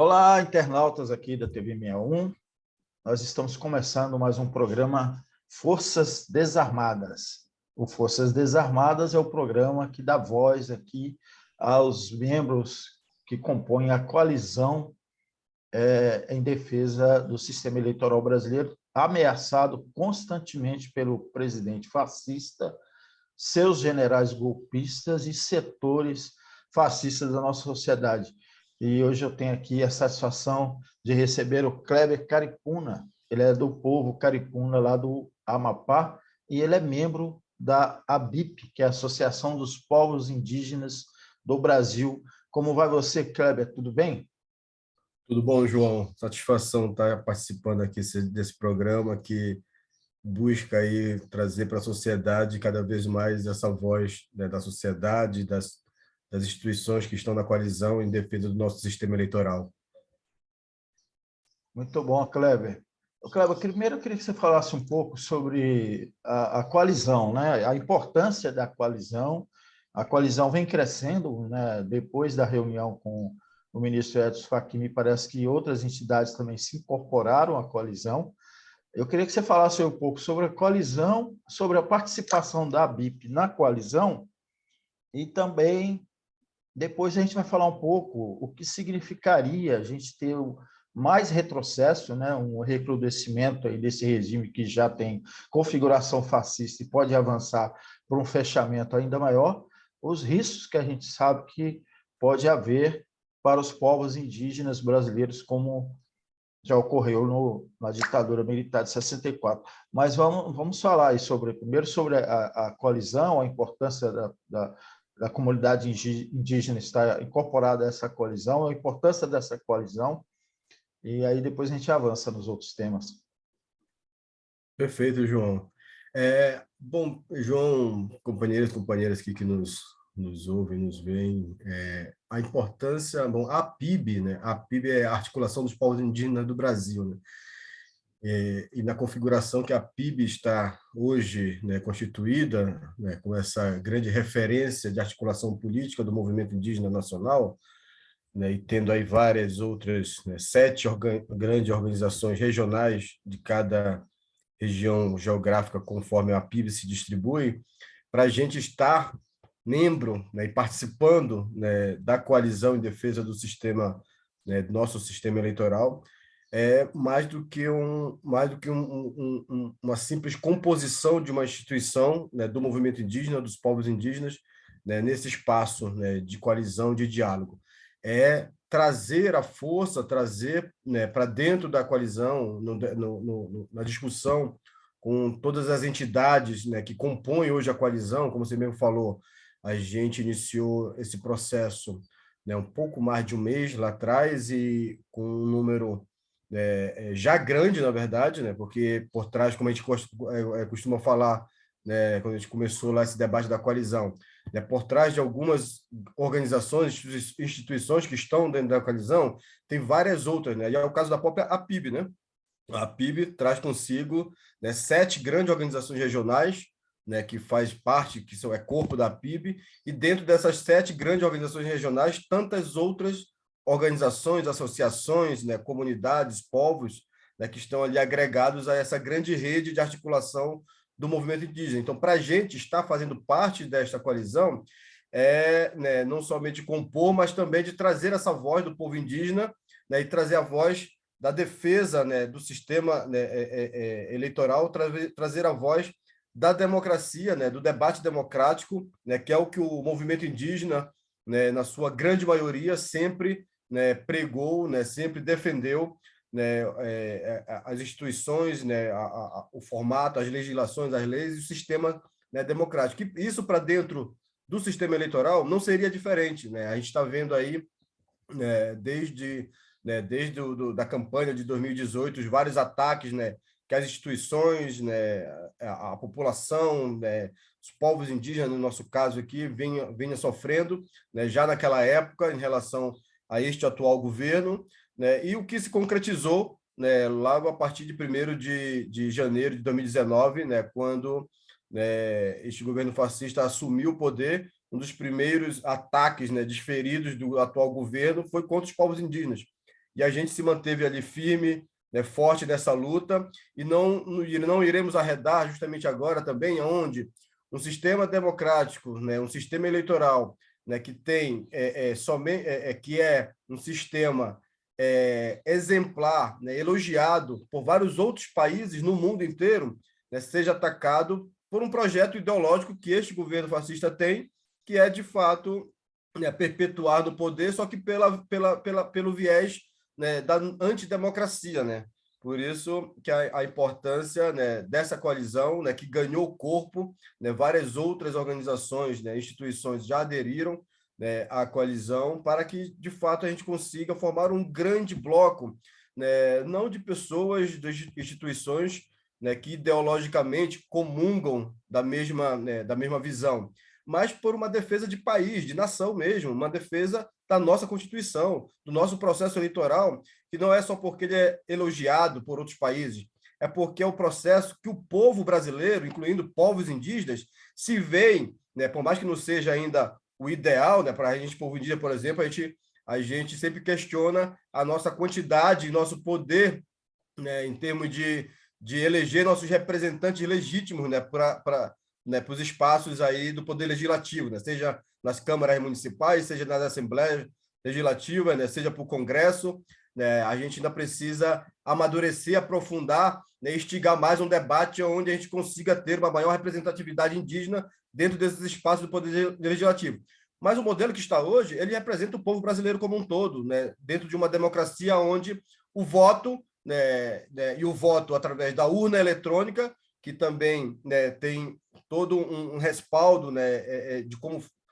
Olá, internautas aqui da TV 61. Nós estamos começando mais um programa Forças Desarmadas. O Forças Desarmadas é o programa que dá voz aqui aos membros que compõem a coalizão em defesa do sistema eleitoral brasileiro, ameaçado constantemente pelo presidente fascista, seus generais golpistas e setores fascistas da nossa sociedade. E hoje eu tenho aqui a satisfação de receber o Kleber Caripuna. Ele é do povo Caripuna, lá do Amapá, e ele é membro da ABIP, que é a Associação dos Povos Indígenas do Brasil. Como vai você, Kleber? Tudo bem? Tudo bom, João? Satisfação estar participando aqui desse programa que busca aí trazer para a sociedade cada vez mais essa voz, né, da sociedade, das instituições que estão na coalizão em defesa do nosso sistema eleitoral. Muito bom, Kleber. Kleber, primeiro eu queria que você falasse um pouco sobre a coalizão, né? A importância da coalizão. A coalizão vem crescendo, né? Depois da reunião com o ministro Edson Fachin, me parece que outras entidades também se incorporaram à coalizão. Eu queria que você falasse um pouco sobre a coalizão, sobre a participação da ABIP na coalizão e também depois a gente vai falar um pouco o que significaria a gente ter mais retrocesso, né, um recrudescimento aí desse regime que já tem configuração fascista e pode avançar para um fechamento ainda maior, os riscos que a gente sabe que pode haver para os povos indígenas brasileiros, como já ocorreu na ditadura militar de 64. Mas vamos falar aí primeiro sobre a coalizão, a importância da comunidade indígena estar incorporada a essa coalizão, a importância dessa coalizão, e aí depois a gente avança nos outros temas. Perfeito, João. Bom, João, companheiros e companheiras aqui que nos ouvem, nos veem, a importância, bom, a PIB, né? A PIB é a Articulação dos Povos Indígenas do Brasil, né? E na configuração que a PIB está hoje, né, constituída, né, com essa grande referência de articulação política do movimento indígena nacional, né, e tendo aí várias outras, né, 7 grandes organizações regionais de cada região geográfica, conforme a PIB se distribui, para a gente estar membro, né, e participando, né, da coalizão em defesa do sistema, né, do nosso sistema eleitoral, é uma simples composição de uma instituição, né, do movimento indígena, dos povos indígenas, né, nesse espaço, né, de coalizão, de diálogo. É trazer a força, trazer, né, para dentro da coalizão, na discussão com todas as entidades, né, que compõem hoje a coalizão, como você mesmo falou, a gente iniciou esse processo, né, um pouco mais de um mês lá atrás e com um número já grande, na verdade, né? Porque por trás, como a gente costuma falar, né, quando a gente começou lá esse debate da coalizão, né, por trás de algumas organizações, instituições que estão dentro da coalizão, tem várias outras, né? E é o caso da própria APIB, né? A APIB traz consigo, né, 7 grandes organizações regionais, né, que faz parte, é corpo da APIB, e dentro dessas 7 grandes organizações regionais, tantas outras organizações, associações, né, comunidades, povos, né, que estão ali agregados a essa grande rede de articulação do movimento indígena. Então, para a gente estar fazendo parte desta coalizão, né, não somente compor, mas também de trazer essa voz do povo indígena, né, e trazer a voz da defesa, né, do sistema, né, eleitoral, trazer a voz da democracia, né, do debate democrático, né, que é o que o movimento indígena, né, na sua grande maioria, sempre, né, pregou, né, sempre defendeu, né, as instituições, né, o formato, as legislações, as leis e o sistema, né, democrático. E isso para dentro do sistema eleitoral não seria diferente, né? A gente está vendo aí, né, desde da campanha de 2018, os vários ataques, né, que as instituições, né, a população, né, os povos indígenas, no nosso caso aqui, vinha sofrendo, né, já naquela época, em relação a este atual governo, né, e o que se concretizou, né, logo a partir de 1º de janeiro de 2019, né, quando, né, este governo fascista assumiu o poder. Um dos primeiros ataques, né, desferidos do atual governo foi contra os povos indígenas. e a gente se manteve ali firme, né, forte nessa luta, e não iremos arredar justamente agora também, onde um sistema democrático, né, um sistema eleitoral, né, que tem somente que é um sistema exemplar, né, elogiado por vários outros países no mundo inteiro, né, seja atacado por um projeto ideológico que este governo fascista tem, que é, de fato, né, perpetuar no poder, só que pelo viés, né, da antidemocracia, né? Por isso que a importância, né, dessa coalizão, né, que ganhou corpo, né, várias outras organizações, né, instituições já aderiram, né, à coalizão, para que, de fato, a gente consiga formar um grande bloco, né, não de pessoas, de instituições, né, que ideologicamente comungam da mesma visão, mas por uma defesa de país, de nação mesmo, uma defesa da nossa Constituição, do nosso processo eleitoral, que não é só porque ele é elogiado por outros países, é porque é o processo que o povo brasileiro, incluindo povos indígenas, se veem, né, por mais que não seja ainda o ideal, né, para a gente, povo indígena, por exemplo, a gente sempre questiona a nossa quantidade, nosso poder, né, em termos de eleger nossos representantes legítimos, né, para né, os espaços aí do poder legislativo, né, seja nas câmaras municipais, seja nas assembleias legislativas, né, seja para o Congresso, né, a gente ainda precisa amadurecer, aprofundar, né, instigar mais um debate onde a gente consiga ter uma maior representatividade indígena dentro desses espaços do poder legislativo. Mas o modelo que está hoje, ele representa o povo brasileiro como um todo, né, dentro de uma democracia onde o voto, e o voto através da urna eletrônica, que também, né, tem todo um respaldo, né,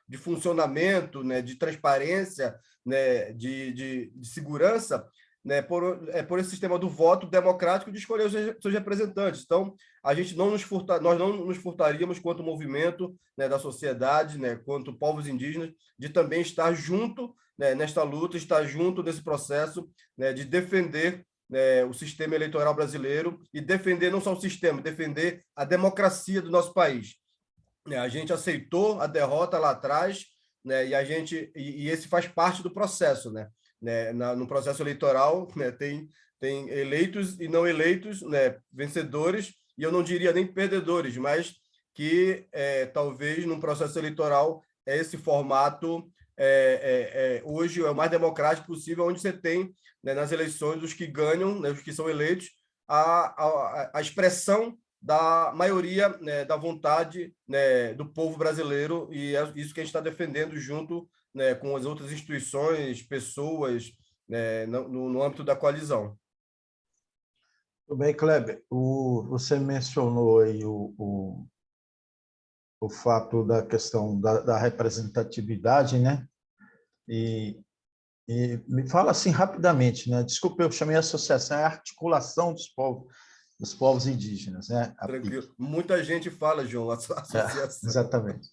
de funcionamento, né, de transparência, né, de segurança, né, por esse sistema do voto democrático de escolher os seus representantes. Então, nós não nos furtaríamos, quanto movimento, né, da sociedade, né, quanto povos indígenas, de também estar junto, né, nesta luta, estar junto nesse processo, né, de defender, né, o sistema eleitoral brasileiro e defender não só o sistema, defender a democracia do nosso país. A gente aceitou a derrota lá atrás, né, e esse faz parte do processo, né? No processo eleitoral, né, tem eleitos e não eleitos, né, vencedores, e eu não diria nem perdedores, mas que talvez num processo eleitoral esse formato hoje é o mais democrático possível, onde você tem, né, nas eleições os que ganham, né, os que são eleitos, a expressão da maioria, né, da vontade, né, do povo brasileiro, e é isso que a gente está defendendo junto, né, com as outras instituições, pessoas, né, no âmbito da coalizão. Tudo bem, Kleber. Você mencionou aí o fato da questão da representatividade, né? E me fala assim rapidamente, né? Desculpa, eu chamei a associação, é a articulação dos povos indígenas, né? A PIC. Tranquilo. Muita gente fala, João, associação. Exatamente.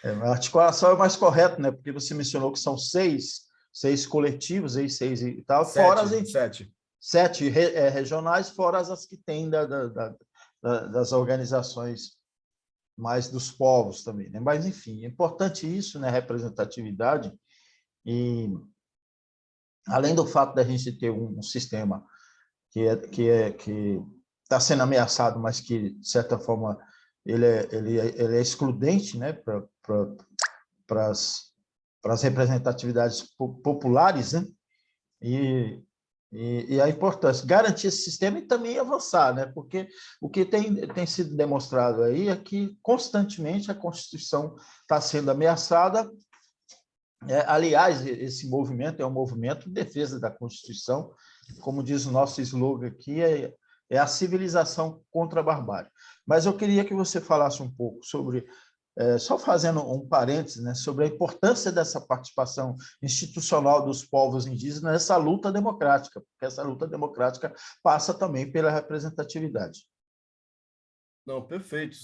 A articulação é o mais correto, né? Porque você mencionou que são seis coletivos, aí, seis e tal, fora as sete regionais, fora as que tem das organizações mais dos povos também, né? Mas, enfim, é importante isso, né? Representatividade. E, além do fato da gente ter um sistema que está sendo ameaçado, mas que, de certa forma, ele é excludente, né? Para as representatividades populares, né? E a importância, garantir esse sistema e também avançar, né? Porque o que tem sido demonstrado aí é que constantemente a Constituição está sendo ameaçada. Aliás, esse movimento é um movimento de defesa da Constituição, como diz o nosso slogan aqui, é a civilização contra a barbárie. Mas eu queria que você falasse um pouco sobre, só fazendo um parênteses, né, sobre a importância dessa participação institucional dos povos indígenas nessa luta democrática, porque essa luta democrática passa também pela representatividade. Não, perfeito.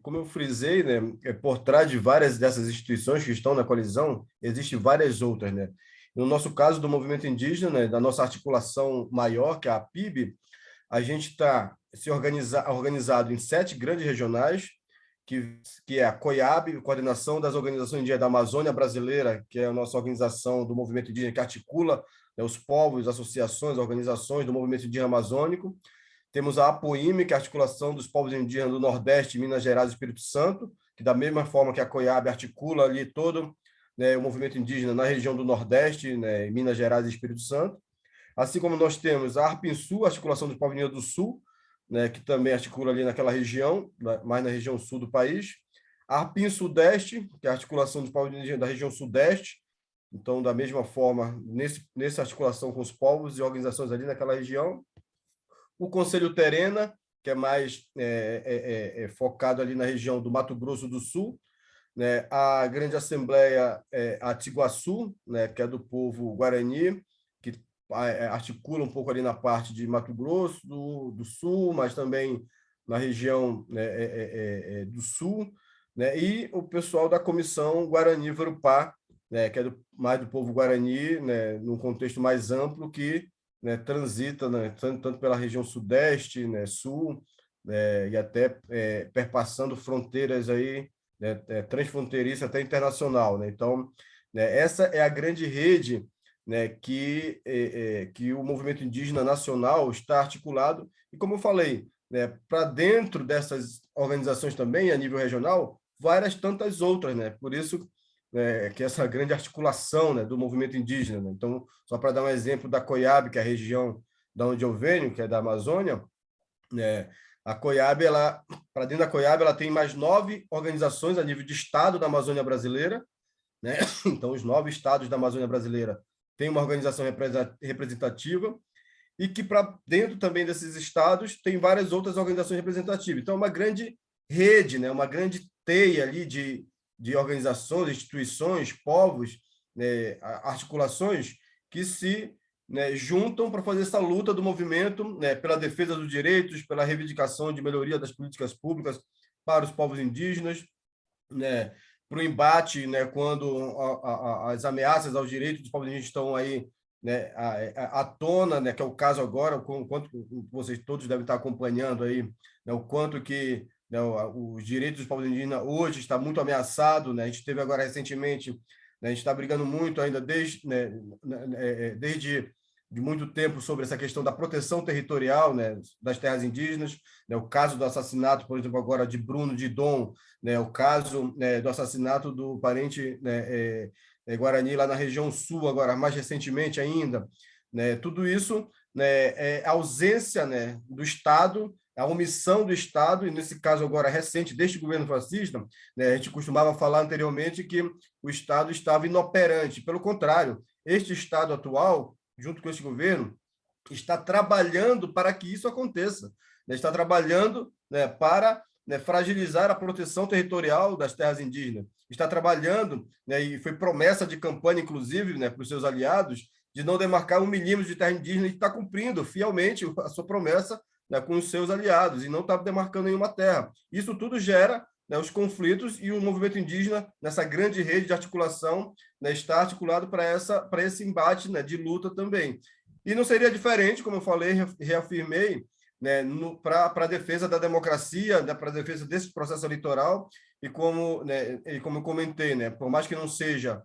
Como eu frisei, né, por trás de várias dessas instituições que estão na coalizão, existem várias outras, né? No nosso caso do movimento indígena, né, da nossa articulação maior, que é a PIB, a gente está organizado em 7 grandes regionais, que é a COIAB, Coordenação das Organizações Indígenas da Amazônia Brasileira, que é a nossa organização do movimento indígena que articula, os povos, associações, organizações do movimento indígena amazônico. Temos a APOIME, que é a Articulação dos Povos Indígenas do Nordeste, Minas Gerais e Espírito Santo, que da mesma forma que a COIAB articula ali todo, né, o movimento indígena na região do Nordeste, né, Minas Gerais e Espírito Santo. Assim como nós temos a ARPINSUL, a Articulação dos Povos Indígenas do Sul, né, que também articula ali naquela região, mais na região sul do país. A ARPIN Sudeste, que é a Articulação dos Povos Indígenas da região Sudeste. Então, da mesma forma, nessa articulação com os povos e organizações ali naquela região. O Conselho Terena, que é mais focado ali na região do Mato Grosso do Sul, né? A Grande Assembleia Atiguaçu, né? Que é do povo Guarani, que articula um pouco ali na parte de Mato Grosso do Sul, mas também na região, né, do Sul, né? E o pessoal da Comissão Guarani-Varupá, né? Que é mais do povo Guarani, né? Num contexto mais amplo, que, né, transita, né, tanto pela região sudeste, né, sul, né, e até perpassando fronteiras aí, né, transfronteiriça até internacional, né? Então, né, essa é a grande rede, né, que o movimento indígena nacional está articulado, e como eu falei, né, para dentro dessas organizações também, a nível regional, várias tantas outras, né? Por isso que essa grande articulação, né, do movimento indígena, né? Então, só para dar um exemplo da COIAB, que é a região da onde eu venho, que é da Amazônia, né? A COIAB, para dentro da COIAB, ela tem mais 9 organizações a nível de estado da Amazônia brasileira, né? Então, os 9 estados da Amazônia brasileira têm uma organização representativa, e que para dentro também desses estados tem várias outras organizações representativas. Então, é uma grande rede, né? Uma grande teia ali de organizações, instituições, povos, né? Articulações que se, né, juntam para fazer essa luta do movimento, né, pela defesa dos direitos, pela reivindicação de melhoria das políticas públicas para os povos indígenas, né, para o embate, né, quando as ameaças aos direitos dos povos indígenas estão aí, né, à tona, né, que é o caso agora, o quanto vocês todos devem estar acompanhando aí, né, o quanto que, né, os direitos dos povos indígenas hoje está muito ameaçado, né? A gente teve agora recentemente, né, a gente está brigando muito ainda desde, né, desde de muito tempo sobre essa questão da proteção territorial, né, das terras indígenas, né, o caso do assassinato, por exemplo, agora de Bruno de Dom, né, o caso, né, do assassinato do parente, né, Guarani lá na região sul, agora mais recentemente ainda, né, tudo isso, né, é a ausência, né, do Estado, a omissão do Estado, e nesse caso agora recente, deste governo fascista, né, a gente costumava falar anteriormente que o Estado estava inoperante. Pelo contrário, este Estado atual, junto com este governo, está trabalhando para que isso aconteça, né, está trabalhando, né, para, né, fragilizar a proteção territorial das terras indígenas, está trabalhando, né, e foi promessa de campanha, inclusive, né, para os seus aliados, de não demarcar 1 milímetro de terra indígena, e está cumprindo fielmente a sua promessa, né, com os seus aliados, e não está demarcando nenhuma terra. Isso tudo gera, né, os conflitos, e o movimento indígena, nessa grande rede de articulação, né, está articulado para esse embate, né, de luta também. E não seria diferente, como eu falei, reafirmei, né, para a defesa da democracia, né, para a defesa desse processo eleitoral, e como eu comentei, né, por mais que não seja,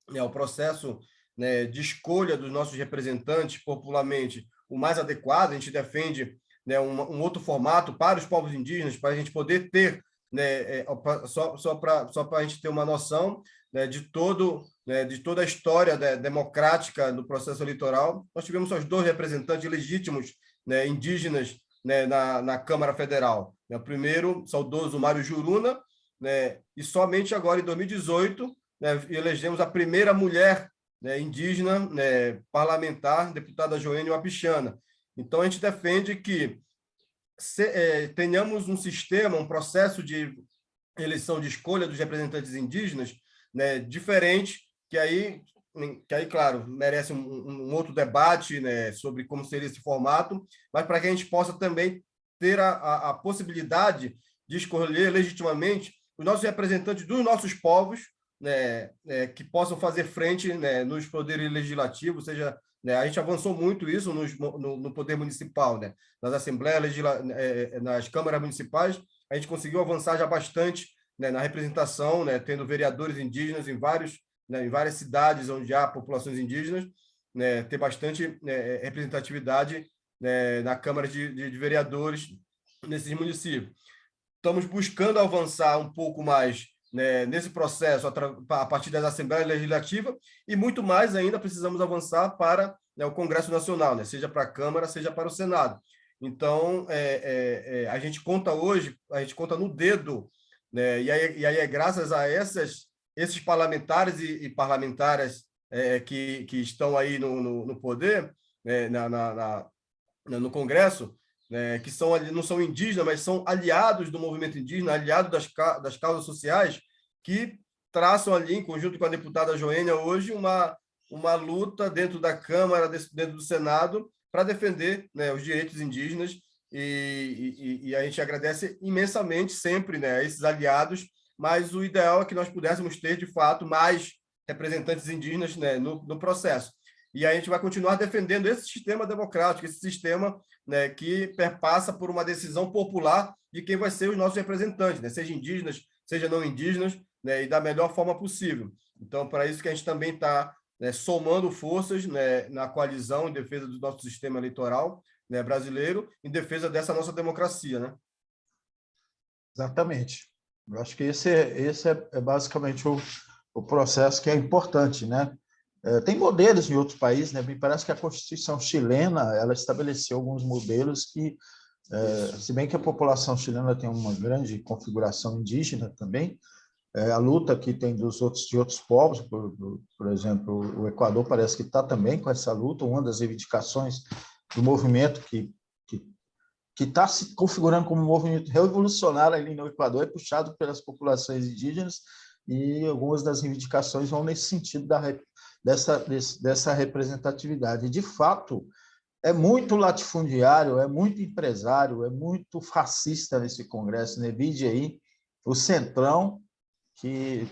né, o processo, né, de escolha dos nossos representantes popularmente o mais adequado, a gente defende, né, um outro formato para os povos indígenas, para a gente poder ter, né, só para a gente ter uma noção, né, de toda a história, né, democrática do processo eleitoral. Nós tivemos só 2 representantes legítimos, né, indígenas, né, na Câmara Federal. O primeiro, saudoso Mário Juruna, né, e somente agora, em 2018, né, elegemos a primeira mulher, né, indígena, né, parlamentar, deputada Joênia Wapichana. Então, a gente defende que tenhamos um sistema, um processo de eleição de escolha dos representantes indígenas, né, diferente, que aí, claro, merece um outro debate, né, sobre como seria esse formato, mas para que a gente possa também ter a possibilidade de escolher legitimamente os nossos representantes dos nossos povos, né, que possam fazer frente, né, nos poderes legislativos, seja, né, a gente avançou muito isso no poder municipal, né, nas assembleias, nas câmaras municipais, a gente conseguiu avançar já bastante, né, na representação, né, tendo vereadores indígenas em várias cidades onde há populações indígenas, né, ter bastante representatividade, né, na Câmara de Vereadores nesses municípios. Estamos buscando avançar um pouco mais, né, nesse processo a partir das Assembleias Legislativas e muito mais ainda precisamos avançar para, né, o Congresso Nacional, né, seja para a Câmara, seja para o Senado. Então, a gente conta hoje, a gente conta no dedo, né, e aí é graças a esses parlamentares e parlamentaras que estão aí no poder, né, no Congresso, né, que não são indígenas, mas são aliados do movimento indígena, aliados das causas sociais, que traçam ali, em conjunto com a deputada Joênia, hoje uma luta dentro da Câmara, dentro do Senado, para defender, né, os direitos indígenas, e a gente agradece imensamente sempre, né, a esses aliados, mas o ideal é que nós pudéssemos ter, de fato, mais representantes indígenas, né, no processo. E a gente vai continuar defendendo esse sistema democrático, esse sistema, né, que perpassa por uma decisão popular de quem vai ser os nossos representantes, né, seja indígenas, seja não indígenas, né, e da melhor forma possível. Então, para isso que a gente também está, né, somando forças, né, na coalizão em defesa do nosso sistema eleitoral, né, brasileiro, em defesa dessa nossa democracia, né? Exatamente. Eu acho que esse é basicamente o processo que é importante, né? Tem modelos em outros países, né? Me parece que a Constituição chilena ela estabeleceu alguns modelos que, se bem que a população chilena tem uma grande configuração indígena também, a luta que tem de outros povos, por exemplo, o Equador parece que está também com essa luta, uma das reivindicações do movimento que está se configurando como um movimento revolucionário ali no Equador, é puxado pelas populações indígenas, e algumas das reivindicações vão nesse sentido dessa representatividade. De fato, é muito latifundiário, é muito empresário, é muito fascista nesse Congresso, né? Vide aí o Centrão, que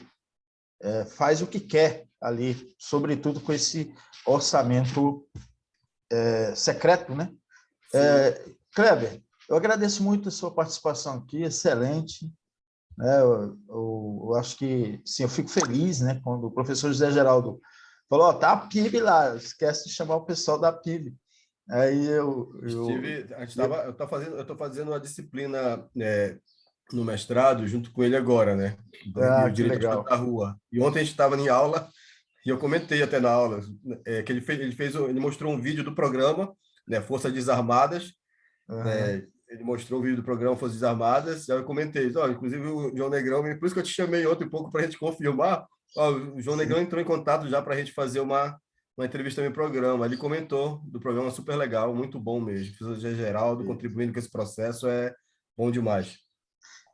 faz o que quer ali, sobretudo com esse orçamento secreto, né? Kleber, eu agradeço muito a sua participação aqui, excelente. Né? Eu acho que, sim, eu fico feliz, né, quando o professor José Geraldo falou, ó, tá a PIB lá, esquece de chamar o pessoal da PIB. Aí eu estou fazendo uma disciplina, no mestrado junto com ele agora, né? O que direito ao estudo legal. da rua. E ontem a gente estava em aula e eu comentei até na aula, que ele mostrou um vídeo do programa, né, Forças Desarmadas, né? Ele mostrou o vídeo do programa Forças Desarmadas, e aí eu comentei, inclusive o João Negrão, por isso que eu te chamei ontem um pouco para a gente confirmar, o João Negrão entrou em contato já para a gente fazer uma entrevista no programa, ele comentou do programa, super legal, muito bom mesmo, Filosofia Geraldo contribuindo com esse processo é bom demais.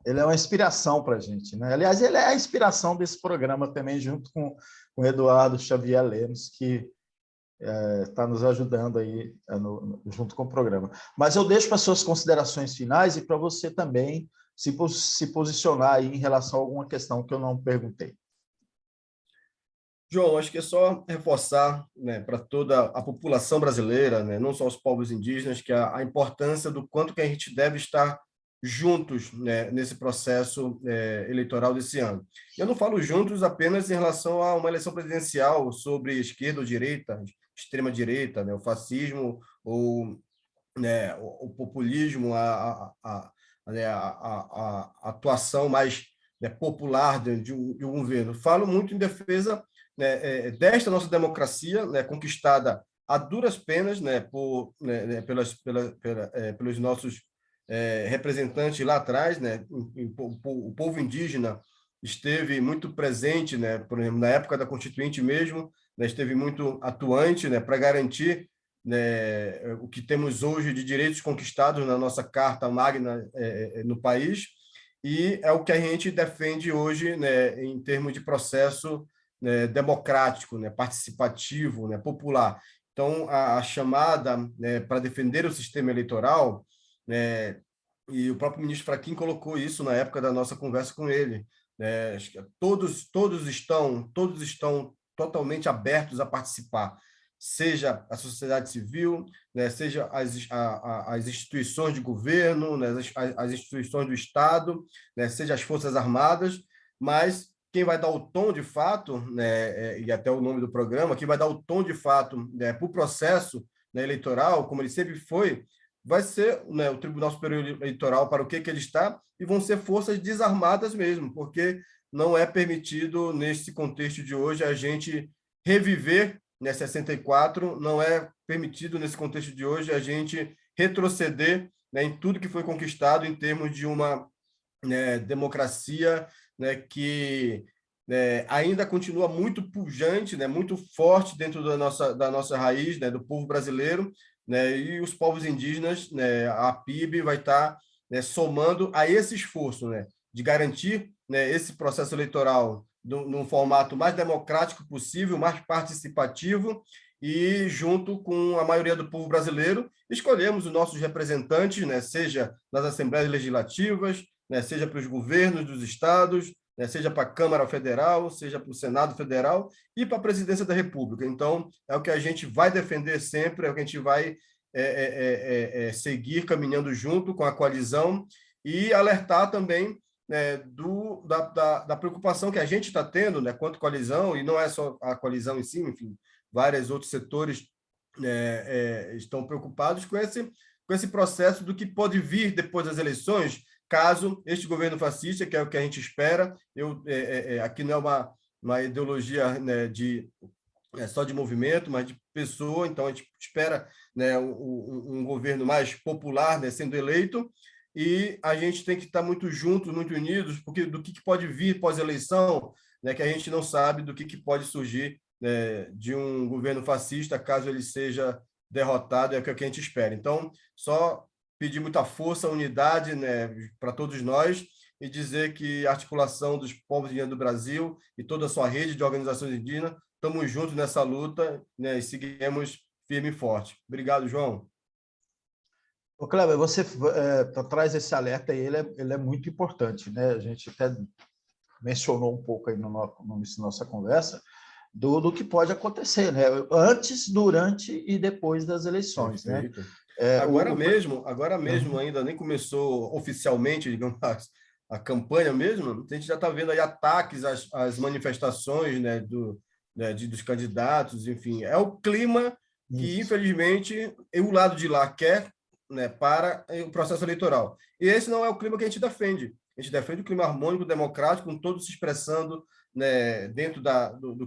Ele é uma inspiração para a gente, né? Aliás, ele é a inspiração desse programa também, junto com o Eduardo Xavier Lemos, que está nos ajudando aí junto com o programa. Mas eu deixo para suas considerações finais e para você também se posicionar aí em relação a alguma questão que eu não perguntei. João, acho que é só reforçar, né, para toda a população brasileira, né, não só os povos indígenas, que a importância do quanto que a gente deve estar juntos, né, nesse processo eleitoral desse ano. Eu não falo juntos apenas em relação a uma eleição presidencial sobre esquerda ou direita, extrema direita, né, o fascismo ou, né, o populismo, a atuação mais, né, popular de um governo. Falo muito em defesa, né, desta nossa democracia, né, conquistada a duras penas, né, pelos nossos representantes lá atrás, né, o povo indígena esteve muito presente, né, por exemplo, na época da Constituinte mesmo, né, esteve muito atuante, né, para garantir, né, o que temos hoje de direitos conquistados na nossa Carta Magna no país, e é o que a gente defende hoje, né, em termos de processo, né, democrático, né, participativo, né, popular. Então, a chamada, né, para defender o sistema eleitoral, né, e o próprio ministro Fachin colocou isso na época da nossa conversa com ele, né, acho que todos estão totalmente abertos a participar, seja a sociedade civil, né, seja as instituições de governo, né, as instituições do Estado, né, seja as Forças Armadas, mas quem vai dar o tom de fato, né, e até o nome do programa, quem vai dar o tom de fato, né, para o processo, né, eleitoral, como ele sempre foi, vai ser, né, o Tribunal Superior Eleitoral, para o que ele está, e vão ser forças desarmadas mesmo, porque não é permitido, nesse contexto de hoje, a gente reviver, né, 64, não é permitido, nesse contexto de hoje, a gente retroceder, né, em tudo que foi conquistado em termos de uma, né, democracia, né, que, né, ainda continua muito pujante, né, muito forte dentro da nossa raiz, né, do povo brasileiro, né, e os povos indígenas, né, a PIB vai estar, né, somando a esse esforço, né, de garantir, né, esse processo eleitoral num formato mais democrático possível, mais participativo, e junto com a maioria do povo brasileiro, escolhemos os nossos representantes, né, seja nas assembleias legislativas, né, seja para os governos dos estados, né, seja para a Câmara Federal, seja para o Senado Federal e para a Presidência da República. Então, é o que a gente vai defender sempre, é o que a gente vai seguir caminhando junto com a coalizão e alertar também, né, da preocupação que a gente está tendo, né, quanto coalizão, e não é só a coalizão em si, enfim, vários outros setores, né, estão preocupados com esse processo do que pode vir depois das eleições, caso este governo fascista, que é o que a gente espera, aqui não é uma ideologia, né, só de movimento, mas de pessoa, então a gente espera, né, um governo mais popular, né, sendo eleito, e a gente tem que estar muito juntos, muito unidos, porque do que pode vir pós-eleição, né, que a gente não sabe do que pode surgir, né, de um governo fascista, caso ele seja derrotado, é o que a gente espera. Então, só pedir muita força, unidade, né, para todos nós, e dizer que a articulação dos povos indígenas do Brasil e toda a sua rede de organizações indígenas, estamos juntos nessa luta, né, e seguiremos firme e forte. Obrigado, João. Ô, Kleber, você traz esse alerta e ele é muito importante, né? A gente até mencionou um pouco aí no início da nossa conversa do que pode acontecer, né? Antes, durante e depois das eleições, Perfeito. né? Agora mesmo, ainda nem começou oficialmente, digamos, a campanha mesmo, a gente já está vendo aí ataques às manifestações, né, dos candidatos, enfim. É o clima que, infelizmente, o lado de lá quer, né, para o processo eleitoral. E esse não é o clima que a gente defende. A gente defende o clima harmônico, democrático, com todos se expressando, né, dentro do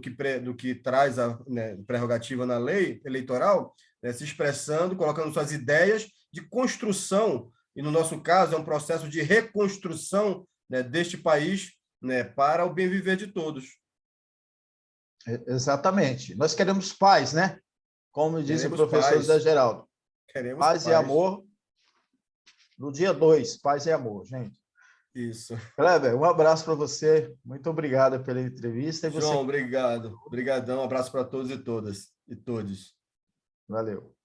que traz a, né, prerrogativa na lei eleitoral, né, se expressando, colocando suas ideias de construção, e no nosso caso é um processo de reconstrução, né, deste país, né, para o bem viver de todos. Exatamente. Nós queremos paz, né? Como diz o professor José Geraldo. Queremos paz e amor. No dia 2, paz e amor, gente. Isso. Kleber, um abraço para você. Muito obrigado pela entrevista. João, obrigado. Obrigadão. Um abraço para todos e todas e todos. Valeu.